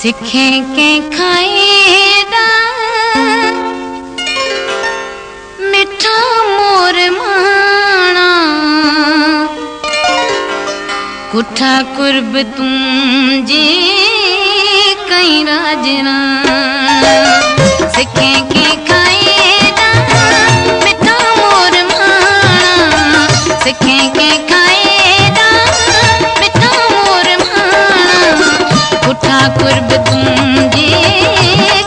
सिखें के खाएदा मिठा मोर माना कुठा कुर्ब तुम जी कई राजना सिखें के खाएदा मिठा मोर माना सिखें के खाएदा मिठा मोर माना कुठा कुर्ब तुम जी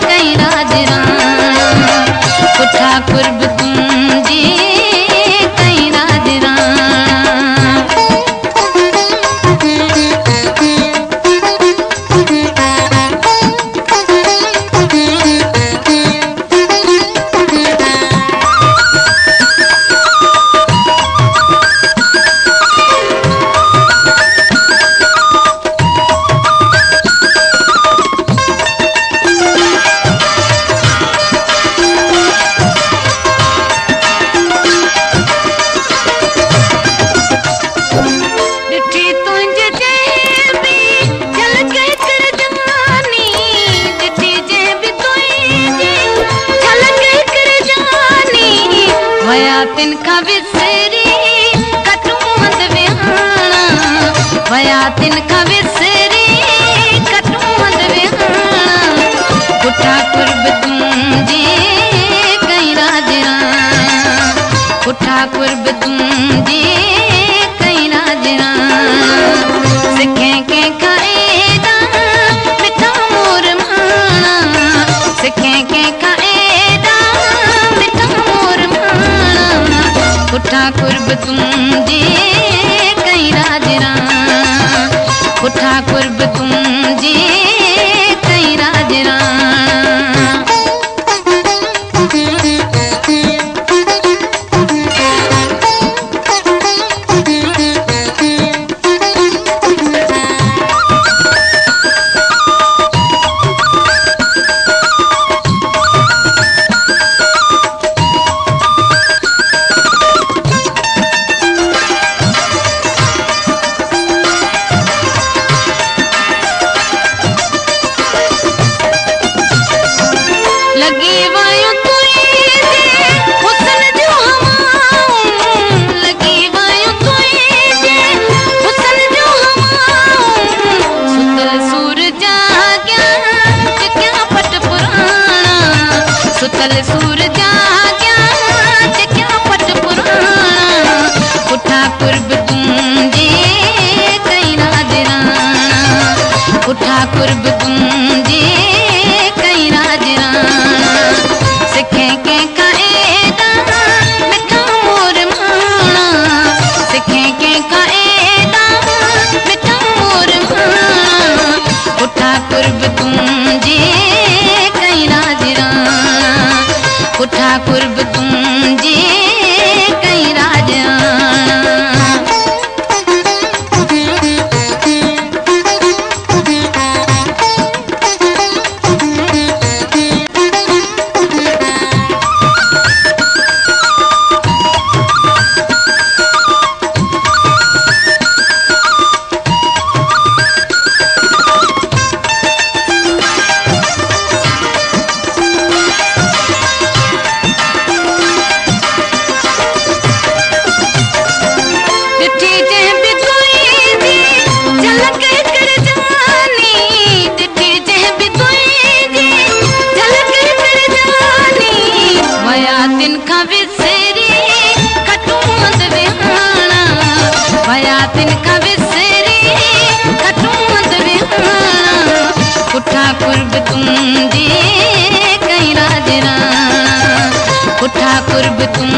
कई राजना कुठा कुर्ब तुम जी कई राजना तिनका विसरी कटू मत विहाना वया तिनका विसरी कटू मत विहाना कुठा कुर्ब तुम जी कई राजना कुठा कुर्ब तुम जी कई राजना सिखें के खाएदा मिठा मोर माना सिखें के खाएदा मिठा मोर माना कुठा कुर्ब तुम जी कई राजना कुठा कुर्ब तुम जी कई राजना लगी वायु तुई जे हुस्न जो हवाऊं लगी वायु तुई जे हुस्न जो हवाऊं सुतल सूर जाग्या जग्या पट पुराना सुतल सूर जाग्या जग्या पट पुराना कुठा कुर्ब तुम जी कई राजना कुठा कुर्ब तुम जी कई राजना सिखें के खाएदा मिठा मोर माना सिखें के खाएदा मिठा मोर माना कुठा कुर्ब तुम जी कई राजना कुठा कुर्ब तुम जी कई राजना तिनका विसरी कटू मत विहाना वया तिनका विसरी कटू मत विहाना कुठा कुर्ब तुम जी कई राजना कुठा कुर्ब तुम